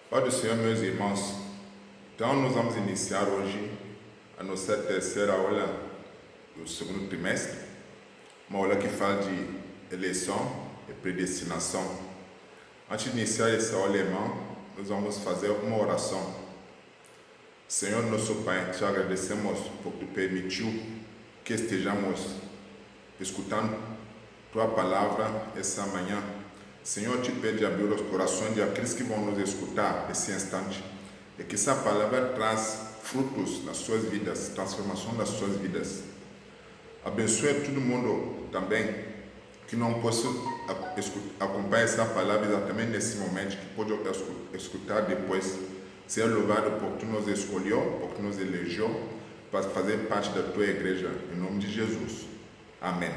Pai do Senhor, meus irmãos, então nós vamos iniciar hoje a nossa terceira aula do segundo trimestre, uma aula que fala de eleição e predestinação. Antes de iniciar essa aula, irmão, nós vamos fazer uma oração. Senhor, nosso Pai, te agradecemos por tu permitiu que estejamos escutando tua palavra essa manhã. Senhor, te pede abrir os corações de aqueles que vão nos escutar nesse instante, e que essa palavra traz frutos nas suas vidas, transformação nas suas vidas. Abençoe todo mundo também que não possa acompanhar essa palavra exatamente nesse momento, que pode escutar depois. Ser louvado por tu nos escolheu, por tu nos elegeu para fazer parte da tua igreja, em nome de Jesus. Amém.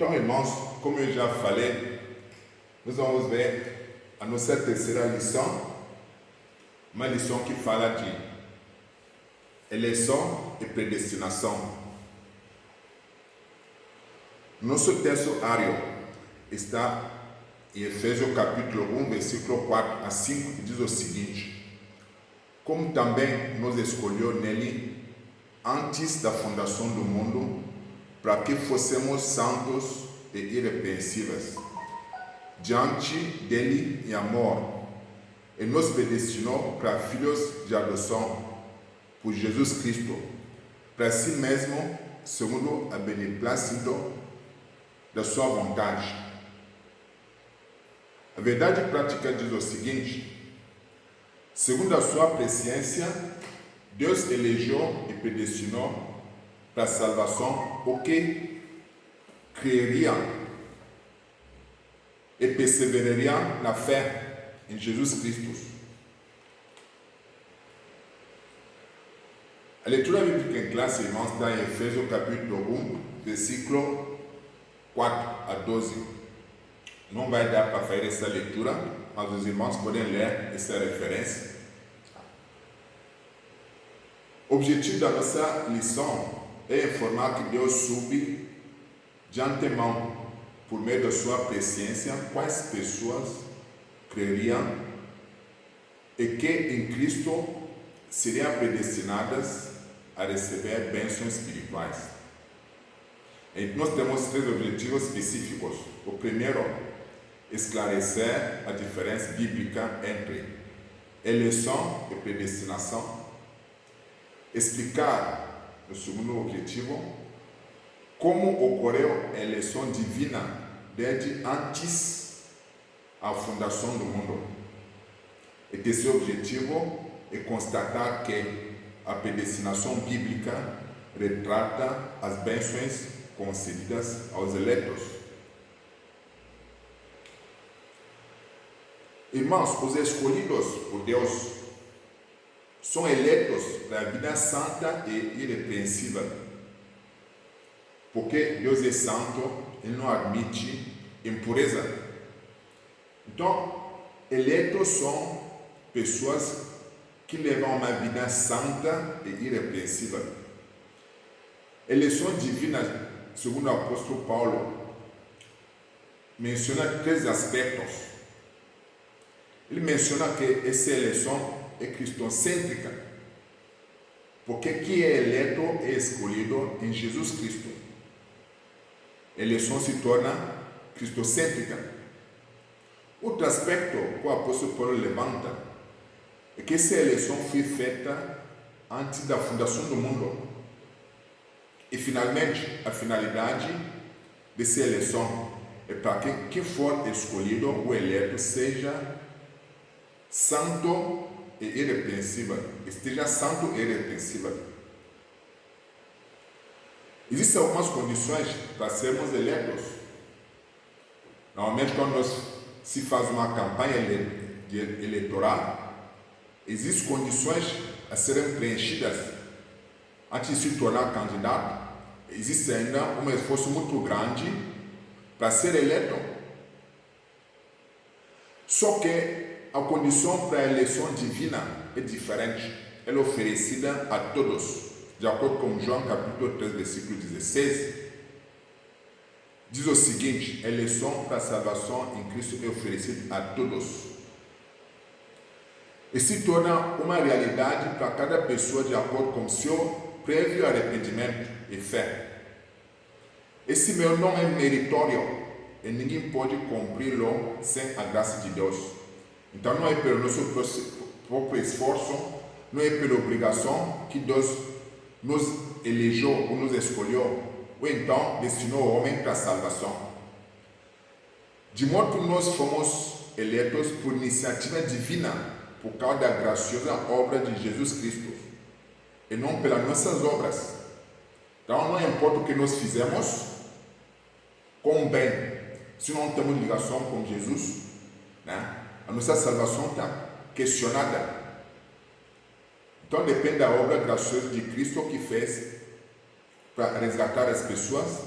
Então, irmãos, como eu já falei, nós vamos ver a nossa terceira lição, uma lição que fala de eleição e predestinação. Nosso texto áureo está em Efésios capítulo 1, versículo 4 a 5, que diz o seguinte: como também nos escolheu nele antes da fundação do mundo, para que fossemos santos e irrepreensíveis diante dele em amor, e nos predestinou para filhos de adoção por Jesus Cristo, para si mesmo, segundo a beneplácito da sua vontade. A verdade prática diz o seguinte: segundo a sua presciência, Deus elegeu e predestinou para a salvação o que creriam e perseverariam na fé em Jesus Cristo. A leitura bíblica em classe, irmãos, está em Efésios capítulo 1, versículo 4 a 12. Não vai dar para fazer essa leitura, mas os irmãos podem ler essa referência. O objetivo da nossa lição é informar que Deus soube de antemão, por meio da sua presciência, quais pessoas creriam e que em Cristo seriam predestinadas a receber bênçãos espirituais. E nós temos três objetivos específicos. O primeiro, esclarecer a diferença bíblica entre eleição e predestinação. Explicar, o segundo objetivo, como ocorreu a eleição divina desde antes da fundação do mundo. E terceiro objetivo é constatar que a predestinação bíblica retrata as bênçãos concedidas aos eleitos. Irmãos, os escolhidos por Deus são eleitos para a vida santa e irrepreensível. Porque Deus é santo, Ele não admite impureza. Então, eleitos são pessoas que levam uma vida santa e irrepreensível. Eleição divina, segundo o apóstolo Paulo, menciona três aspectos. Ele menciona que essa eleição é cristocêntrica, porque quem é eleito é escolhido em Jesus Cristo. A eleição se torna cristocêntrica. Outro aspecto que o apóstolo Paulo levanta é que essa eleição foi feita antes da fundação do mundo. E finalmente, a finalidade dessa eleição é para que quem for escolhido, o eleito, seja santo e irrepreensível. Esteja santo e irrepreensível. Existem algumas condições para sermos eleitos. Normalmente, quando se faz uma campanha eleitoral, existem condições a serem preenchidas antes de se tornar candidato. Existe ainda um esforço muito grande para ser eleito. Só que a condição para a eleição divina é diferente. ela é oferecida a todos. De acordo com João capítulo 3, versículo 16, diz o seguinte: a eleição para a salvação em Cristo é oferecida a todos. E se torna uma realidade para cada pessoa de acordo com seu prévio arrependimento e fé. Esse meu não é meritório e ninguém pode cumpri-lo sem a graça de Deus. Então não é pelo nosso próprio esforço, não é pela obrigação que Deus nos elegeu ou nos escolheu, ou então destinou o homem para a salvação. De modo que nós fomos eleitos por iniciativa divina, por causa da graciosa obra de Jesus Cristo, e não pelas nossas obras. Então não importa o que nós fizemos, com o bem, se não temos ligação com Jesus, né? A nossa salvação está questionada. Então depende da obra graciosa de Cristo que fez para resgatar as pessoas,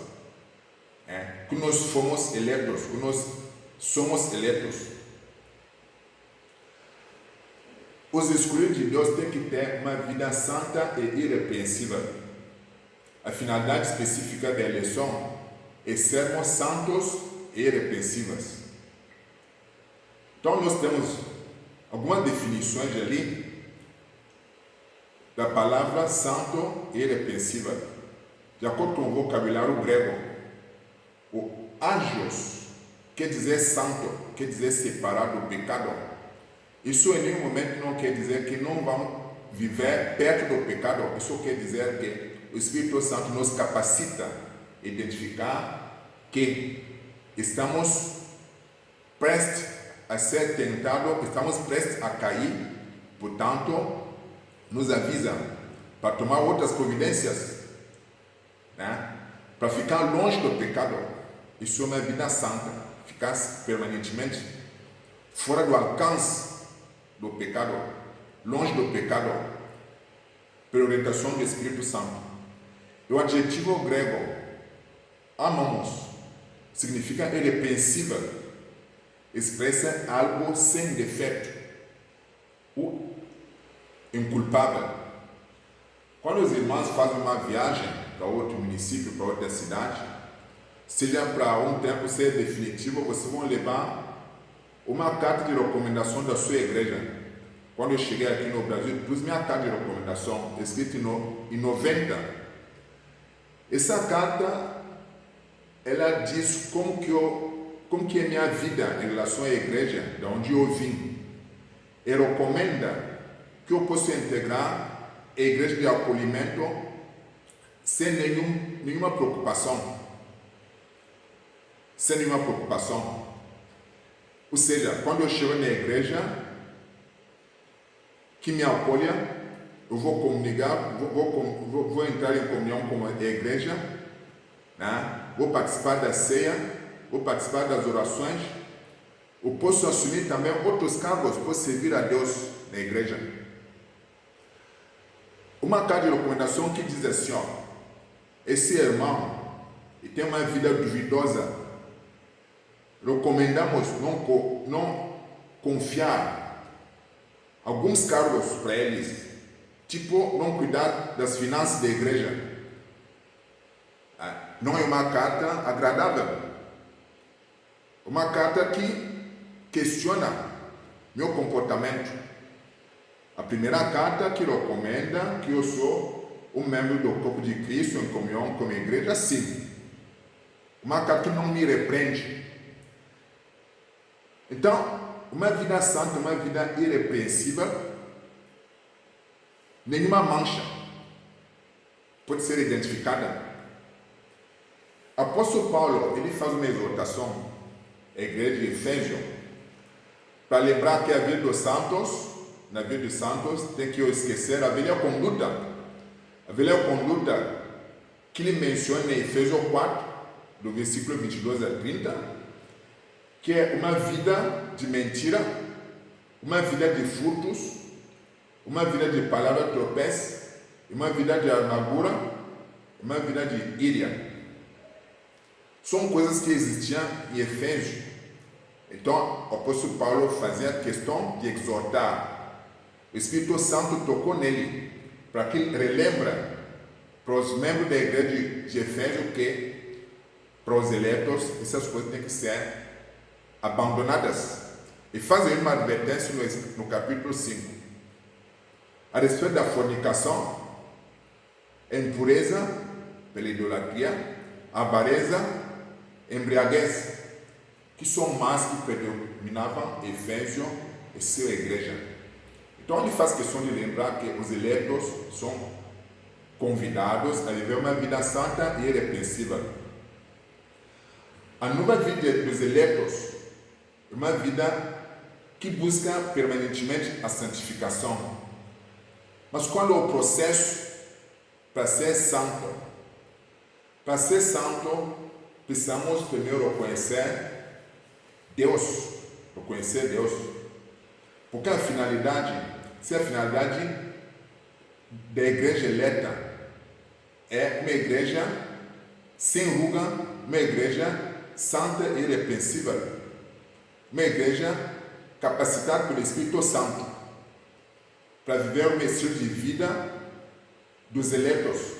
né? Que nós fomos eleitos, que nós somos eleitos. Os escolhidos de Deus têm que ter uma vida santa e irrepreensível. A finalidade específica da eleição é sermos santos e irrepreensíveis. Então nós temos algumas definições ali da palavra santo e irrepreensível. De acordo com o vocabulário grego, o ágios quer dizer santo, quer dizer separado do pecado. Isso em nenhum momento não quer dizer que não vamos viver perto do pecado. Isso quer dizer que o Espírito Santo nos capacita a identificar que estamos prestes a ser tentados, estamos prestes a cair, portanto, nos avisa para tomar outras providências, né? Para ficar longe do pecado. Isso é uma vida santa, ficar permanentemente fora do alcance do pecado, longe do pecado, pela orientação do Espírito Santo. O adjetivo grego amamos significa irrepreensível, expressa algo sem defeito, ou inculpável. Quando os irmãos fazem uma viagem para outro município, para outra cidade, seja para um tempo ser definitivo, vocês vão levar uma carta de recomendação da sua igreja. Quando eu cheguei aqui no Brasil, pus minha carta de recomendação, escrita em 90. Essa carta, ela diz como que é minha vida em relação à igreja, de onde eu vim. E recomenda que eu possa integrar a igreja de acolhimento sem nenhuma preocupação. Sem nenhuma preocupação. Ou seja, quando eu chego na igreja que me acolha, eu vou comunicar, vou entrar em comunhão com a igreja, né? Vou participar da ceia, vou participar das orações, eu posso assumir também outros cargos, posso servir a Deus na igreja. Uma carta de recomendação que diz assim, ó, esse irmão tem uma vida duvidosa, recomendamos não confiar alguns cargos para eles, tipo não cuidar das finanças da igreja. Não é uma carta agradável, uma carta que questiona meu comportamento. A primeira carta que recomenda que eu sou um membro do corpo de Cristo em comunhão com a igreja, sim. Uma carta que não me repreende. Então, uma vida santa, uma vida irrepreensível, nenhuma mancha pode ser identificada. Apóstolo Paulo, ele faz uma exortação à igreja de Efésio para lembrar que a vida dos santos, na vida dos santos, tem que esquecer a velha conduta. A velha conduta que ele menciona em Efésios 4, do versículo 22 a 30, que é uma vida de mentira, uma vida de furtos, uma vida de palavra tropeça, uma vida de amargura, uma vida de íria. São coisas que existiam em Efésio. Então, o apóstolo Paulo fazia questão de exortar O Espírito Santo tocou nele para que ele relembra para os membros da igreja de Efésio que, para os eleitos, essas coisas têm que ser abandonadas. E faz aí uma advertência no capítulo 5. A respeito da fornicação, a impureza pela idolatria, a avareza, a embriaguez, que são más que predominavam Efésio e sua igreja. Então ele faz questão de lembrar que os eleitos são convidados a viver uma vida santa e irrepreensível. A nova vida dos eleitos é uma vida que busca permanentemente a santificação. Mas qual é o processo para ser santo? Para ser santo, precisamos primeiro reconhecer Deus. Porque a finalidade da igreja eleita é uma igreja sem ruga, uma igreja santa e irrepreensível, uma igreja capacitada pelo Espírito Santo para viver o estilo de vida dos eleitos.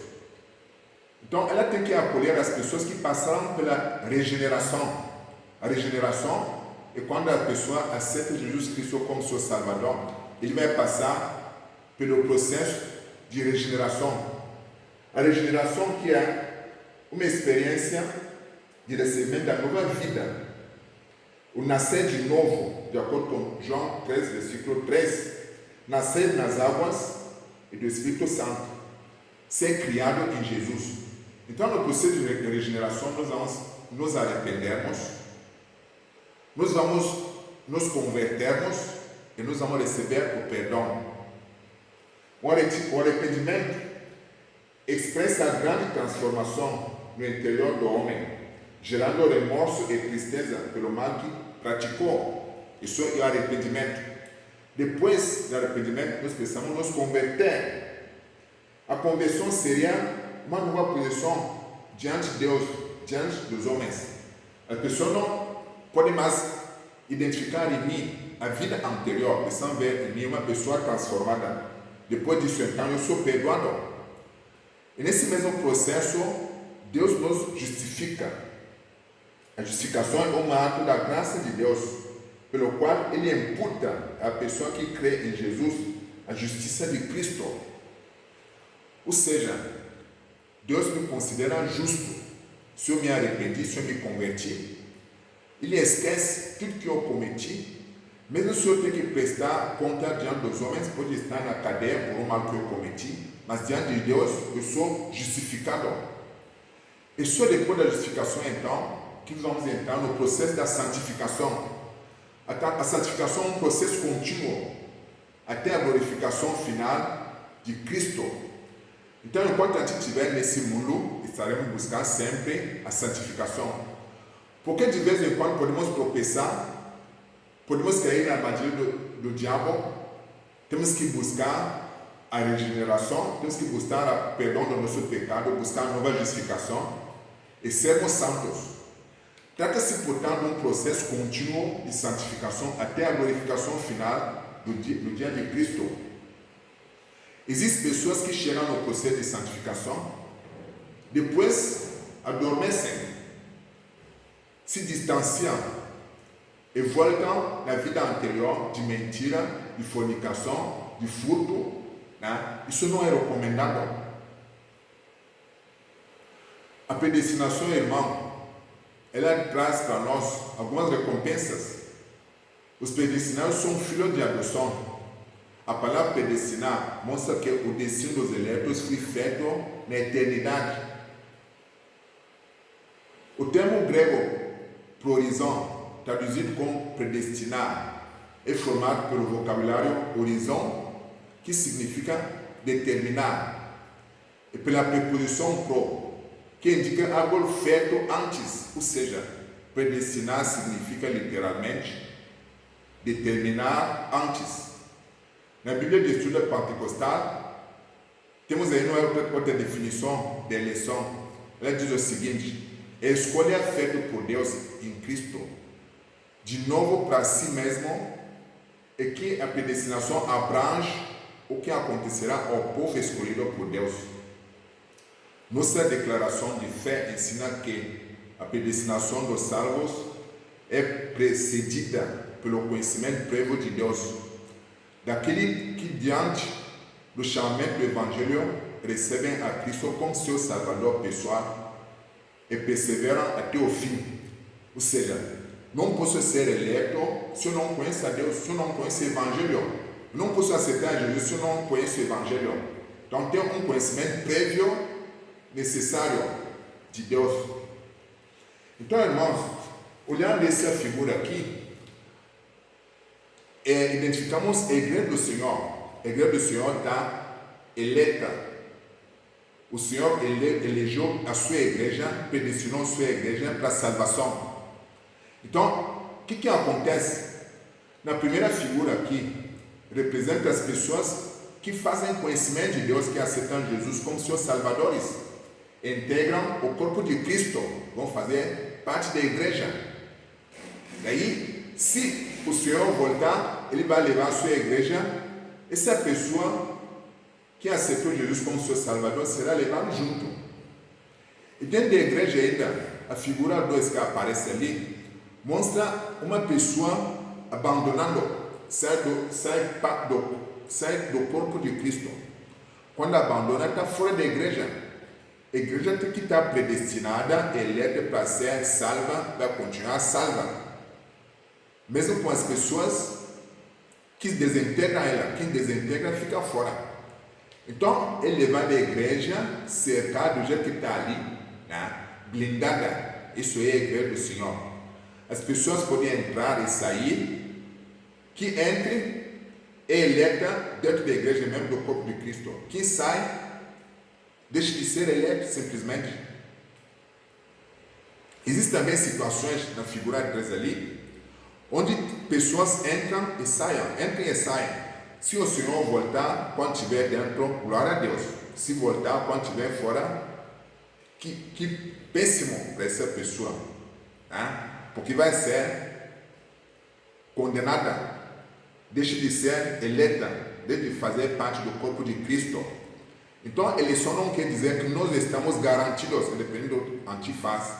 Então, ela tem que acolher as pessoas que passaram pela regeneração. A regeneração é quando a pessoa aceita Jesus Cristo como seu Salvador. Ele vai passar pelo processo de regeneração. A regeneração que é uma experiência de recebimento da nova vida. O nascer de novo, de acordo com João 3, versículo 3, nascer nas águas e do Espírito Santo, ser criado em Jesus. Então, no processo de regeneração, nós vamos nos arrependermos, nós vamos nos convertermos e nós vamos receber o perdão. O arrependimento expressa a grande transformação no interior do homem, gerando remorso e tristeza pelo mal que praticou. Isso é o arrependimento. Depois do arrependimento, nós precisamos nos converter. A conversão seria uma nova posição diante de Deus, diante dos homens. As pessoas não podem mais identificar em mim a vida anterior, precisam ver em mim uma pessoa transformada. Depois disso, então, eu sou perdoado. E nesse mesmo processo, Deus nos justifica. A justificação é um ato da graça de Deus, pelo qual Ele imputa à pessoa que crê em Jesus a justiça de Cristo. Ou seja, Deus me considera justo se eu me arrependi, se eu me converti. Ele esquece tudo que eu cometi. Mesmo se eu tenho que prestar conta diante dos homens, pode estar na cadeia por um mal que eu cometi, mas diante de Deus eu sou justificado. E só depois da justificação, então, que nós vamos entrar no processo da santificação. A santificação é um processo contínuo até a glorificação final de Cristo. Então, enquanto a gente estiver nesse mundo, estaremos buscando sempre a santificação. Porque de vez em quando podemos tropeçar, podemos cair na armadilha do diabo. Temos que buscar a regeneração, temos que buscar o perdão do nosso pecado, buscar a nova justificação e sermos santos. Trata-se, portanto, de um processo contínuo de santificação até a glorificação final do dia de Cristo. Existem pessoas que chegam no processo de santificação, depois adormecem, se distanciam e voltam na vida anterior de mentira, de fornicação, de furto. Isso não é recomendado. A predestinação, irmão, ela traz para nós algumas recompensas. Os predestinados são filhos de adoção. A palavra predestinar mostra que o destino dos eleitos foi feito na eternidade. O termo grego prorizão, traduzido como predestinar, é formado pelo vocabulário horizon, que significa determinar, e pela preposição pro, que indica algo feito antes, ou seja, predestinar significa literalmente determinar antes. Na Bíblia de Estudo Pentecostal, temos aí outra definição de eleição. Ela diz o seguinte: é a escolha feita por Deus em Cristo, de novo para si mesmo, e que a predestinação abrange o que acontecerá ao povo escolhido por Deus. Nossa declaração de fé ensina que a predestinação dos salvos é precedida pelo conhecimento prévio de Deus, daquele que diante do chamamento do Evangelho recebem a Cristo como seu Salvador pessoal e perseveram até o fim. Ou seja, não posso ser eleito se eu não conheço a Deus, se eu não conheço o Evangelho. Não posso aceitar Jesus se eu não conheço o Evangelho. Então tem um conhecimento prévio necessário de Deus. Então, irmãos, olhando essa figura aqui, identificamos a igreja do Senhor. A igreja do Senhor está eleita. O Senhor elegeu a sua igreja, predestinou a sua igreja para a salvação. Então, o que acontece? Na primeira figura aqui, representa as pessoas que fazem conhecimento de Deus, que aceitam Jesus como seus salvadores, integram o corpo de Cristo, vão fazer parte da igreja. Daí, se o Senhor voltar, Ele vai levar a sua igreja. Essa pessoa que aceitou Jesus como seu salvador será levada junto. E dentro da igreja ainda, a figura 2 que aparece ali, mostra uma pessoa abandonando, sai do corpo de Cristo. Quando abandona, está fora da igreja. A igreja tem que estar predestinada, eleita para ser salva, vai continuar salva. Mesmo com as pessoas que desintegram ela. Quem desintegra fica fora. Então, ele leva a igreja cercada do jeito que está ali, né? Blindada. Isso é a igreja do Senhor. As pessoas podem entrar e sair, que entre é eleita dentro da igreja mesmo do corpo de Cristo. Quem sai, deixa de ser eleito simplesmente. Existem também situações na figura 3 ali, onde pessoas entram e saem. Se o Senhor voltar, quando estiver dentro, glória a Deus. Se voltar, quando estiver fora, que péssimo para essa pessoa, né? Porque vai ser condenada, deixa de ser eleita, deixa de fazer parte do corpo de Cristo. Então, eleição não quer dizer que nós estamos garantidos, dependendo do antifaz.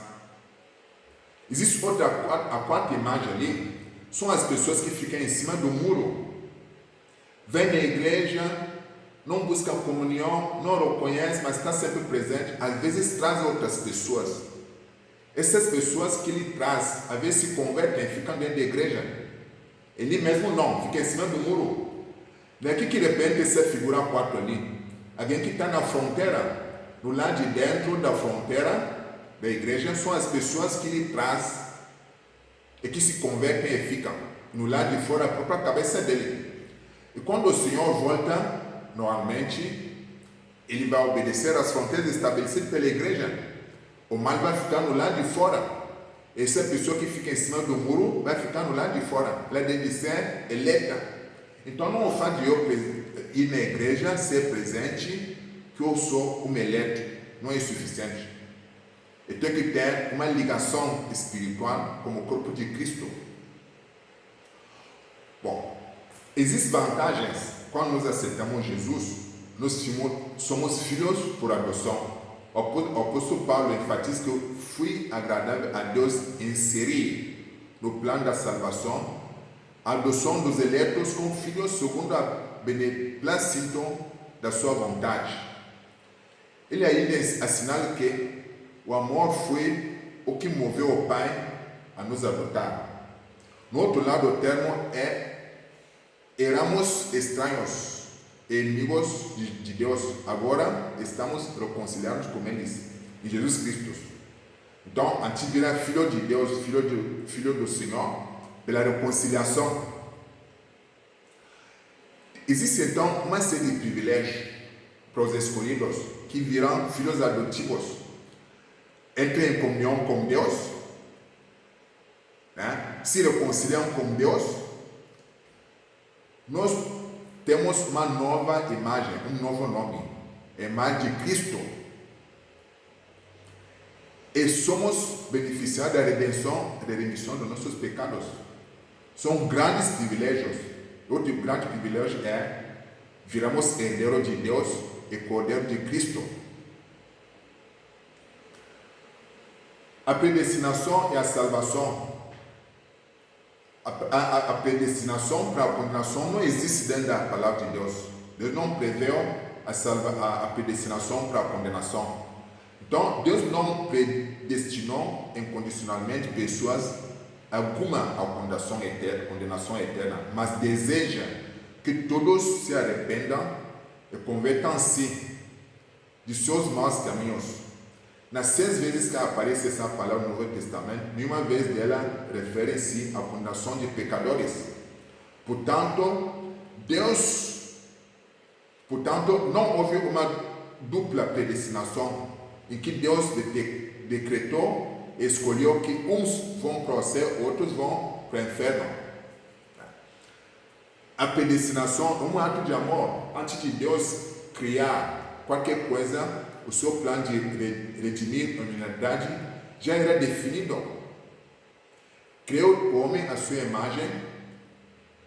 Existe outra, a quarta imagem ali, são as pessoas que ficam em cima do muro. Vêm na igreja, não buscam comunhão, não reconhecem, mas está sempre presente. Às vezes traz outras pessoas. Essas pessoas que ele traz, às vezes se convertem, ficam dentro da igreja. Ele mesmo não, fica em cima do muro. Daqui que de repente essa figura 4 ali, alguém que está na fronteira, no lado de dentro da fronteira da igreja, são as pessoas que ele traz e que se convertem e ficam no lado de fora, a própria cabeça dele. E quando o Senhor volta, normalmente, ele vai obedecer às fronteiras estabelecidas pela igreja. O mal vai ficar no lado de fora. Essa pessoa que fica em cima do muro vai ficar no lado de fora. Ela deve ser eleita. Então, não o fato de eu ir na igreja, ser presente, que eu sou um eleito, não é suficiente. Eu tenho que ter uma ligação espiritual como o corpo de Cristo. Bom, existem vantagens quando nós aceitamos Jesus. Nós somos filhos por adoção. O apóstolo Paulo enfatiza que eu fui agradável a Deus inserir no plano da salvação a adoção dos eleitos como filhos segundo a beneplácito da sua vontade. Ele ainda assinala que o amor foi o que moveu o Pai a nos adotar. No outro lado, o termo é éramos estranhos, inimigos de Deus. Agora estamos reconciliados com eles em Jesus Cristo. Então, antes vira filho de Deus, filho do Senhor, pela reconciliação. Existe então uma série de privilégios para os escolhidos que virão filhos adotivos. Entram em comunhão com Deus, né? Se reconciliam com Deus. Nós temos uma nova imagem, um novo nome, a imagem de Cristo. E somos beneficiados da remissão dos nossos pecados. São grandes privilégios. outro grande privilégio é viramos herdeiros de Deus e cordeiro de Cristo. A predestinação e a salvação. A predestinação para a condenação não existe dentro da palavra de Deus. Deus não preveu a predestinação para a condenação. Então, Deus não predestinou incondicionalmente pessoas alguma à condenação eterna, mas deseja que todos se arrependam e convertam-se de seus maus caminhos. Nas 6 vezes que aparece essa palavra no Novo Testamento, nenhuma vez dela refere-se à condenação de pecadores. Portanto, não houve uma dupla predestinação em que Deus decretou e escolheu que uns vão para o céu, outros vão para o inferno. A predestinação é um ato de amor. Antes de Deus criar qualquer coisa, o seu plano de redimir a humanidade já era definido. Criou o homem à sua imagem.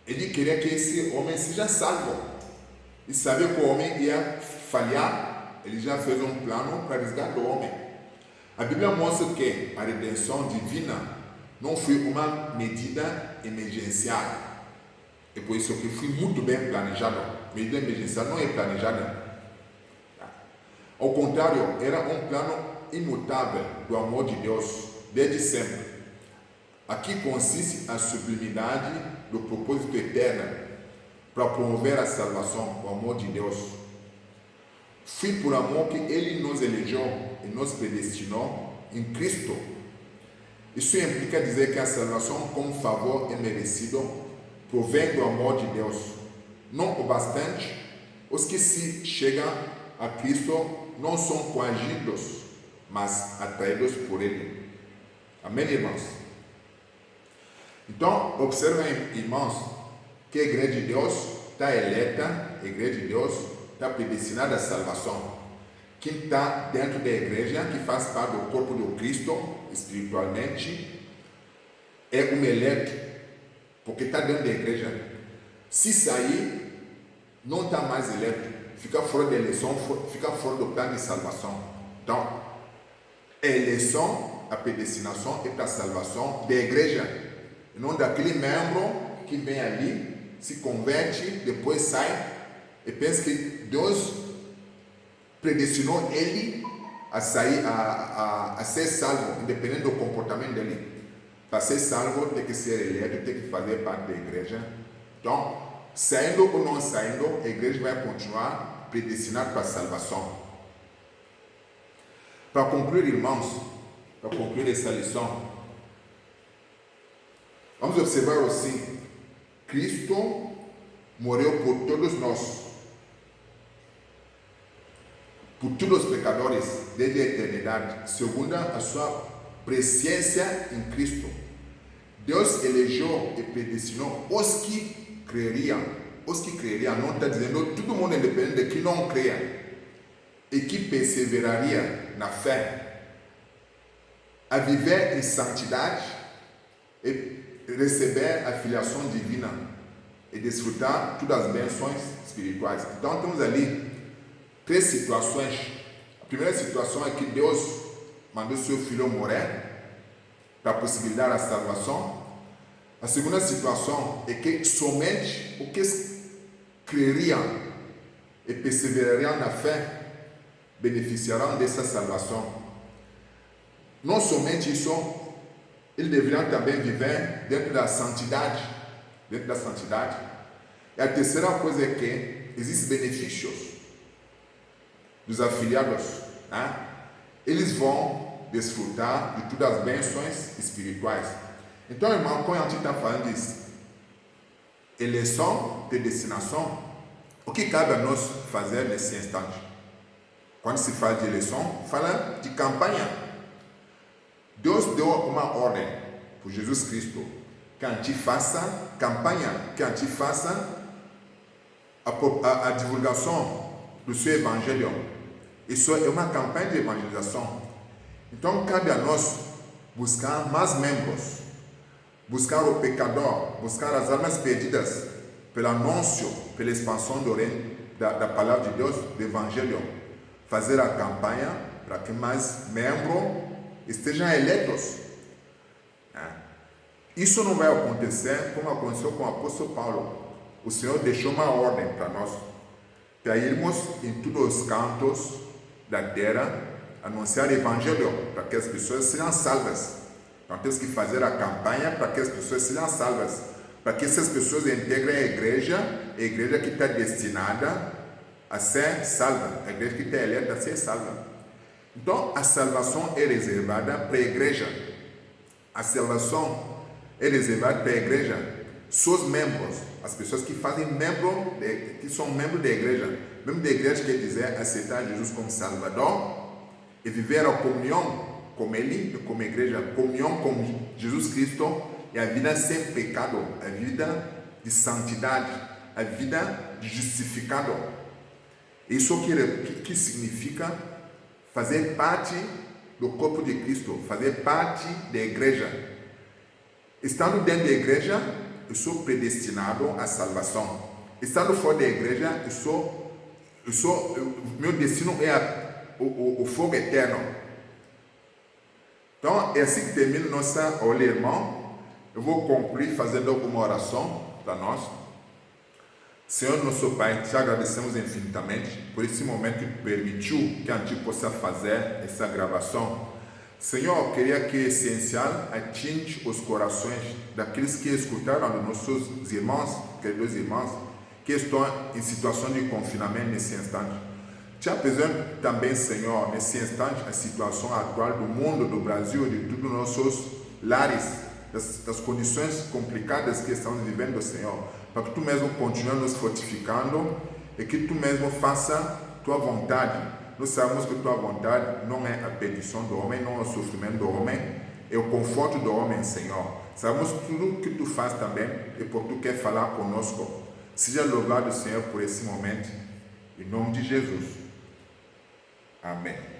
Ele queria que esse homem seja salvo. E sabia que o homem ia falhar. Ele já fez um plano para resgatar o homem. A Bíblia mostra que a redenção divina não foi uma medida emergencial. É por isso que foi muito bem planejado. Medida emergencial não é planejada. Ao contrário, era um plano imutável do amor de Deus, desde sempre. Aqui consiste a sublimidade do propósito eterno para promover a salvação, o amor de Deus. Foi por amor que Ele nos elegeu e nos predestinou em Cristo. Isso implica dizer que a salvação, como favor imerecido, provém do amor de Deus. Não o bastante, os que se chegam a Cristo não são coagidos, mas atraídos por Ele. Amém, irmãos? Então, observem, irmãos, que a igreja de Deus está eleta, a igreja de Deus está predestinada à salvação. Quem está dentro da igreja, que faz parte do corpo do Cristo, espiritualmente, é um eleito, porque está dentro da igreja. Se sair, não está mais eleito. Fica fora da eleição, fica fora do plano de salvação. Então, a eleição, a predestinação é para a salvação da igreja, e não daquele membro que vem ali, se converte, depois sai e pensa que Deus predestinou ele a sair, a ser salvo, independente do comportamento dele. Para ser salvo, tem que ser eleito, tem que fazer parte da igreja. Então, saindo ou não saindo, a igreja vai continuar predestinada para a salvação. Para concluir, irmãos, para concluir essa lição, vamos observar assim: Cristo morreu por todos nós, por todos os pecadores, desde a eternidade, segundo a sua presciência em Cristo. Deus elegeu e predestinou os que creriam, não está dizendo todo mundo, independente de que não creia, e que perseveraria na fé, a viver em santidade e receber a filiação divina e desfrutar todas as bênçãos espirituais. Então temos ali 3 situações. A primeira situação é que Deus mandou seu filho morrer para possibilitar a salvação. A segunda situação é que somente os que creriam e perseverariam na fé beneficiarão dessa salvação. Não somente isso, eles deveriam também viver dentro da santidade. E a terceira coisa é que existem benefícios dos afiliados, né? Eles vão desfrutar de todas as bênçãos espirituais. Então, irmão, quando a gente está falando disso, eleição, predestinação, o que cabe a nós fazer nesse instante? Quando se fala de eleição, fala de campanha. Deus deu uma ordem por Jesus Cristo que a gente faça campanha, que a gente faça a divulgação do seu evangelho. Isso é uma campanha de evangelização. Então cabe a nós buscar mais membros, buscar o pecador, buscar as almas perdidas pelo anúncio, pela expansão da palavra de Deus, do Evangelho. Fazer a campanha para que mais membros estejam eleitos. Isso não vai acontecer como aconteceu com o apóstolo Paulo. O Senhor deixou uma ordem para nós, para irmos em todos os cantos da terra, anunciar o Evangelho, para que as pessoas sejam salvas. Então temos que fazer a campanha para que as pessoas sejam salvas, para que essas pessoas integrem a igreja que está destinada a ser salva, a igreja que está eleita a ser salva. Então a salvação é reservada para a igreja. A salvação é reservada para a igreja. Seus membros, as pessoas que que são membros da igreja. Membro da igreja quer dizer aceitar Jesus como Salvador e viver a comunhão com Ele e como igreja, comunhão com Jesus Cristo e a vida sem pecado, a vida de santidade, a vida de justificado. Isso que significa fazer parte do corpo de Cristo, fazer parte da igreja. Estando dentro da igreja, eu sou predestinado à salvação. Estando fora da igreja, meu destino é o fogo eterno. Então, é assim que termina nossa aula, irmão. Eu vou concluir fazendo uma oração para nós. Senhor, nosso Pai, te agradecemos infinitamente por esse momento que permitiu que a gente possa fazer essa gravação. Senhor, eu queria que o essencial atinge os corações daqueles que escutaram, dos nossos irmãos, queridos irmãos, que estão em situação de confinamento nesse instante. Te apresento também, Senhor, nesse instante, a situação atual do mundo, do Brasil, de todos os nossos lares, das condições complicadas que estamos vivendo, Senhor, para que Tu mesmo continue nos fortificando e que Tu mesmo faça Tua vontade. Nós sabemos que Tua vontade não é a perdição do homem, não é o sofrimento do homem, é o conforto do homem, Senhor. Sabemos que tudo que Tu faz também é porque Tu quer falar conosco. Seja louvado, Senhor, por esse momento, em nome de Jesus. Amém.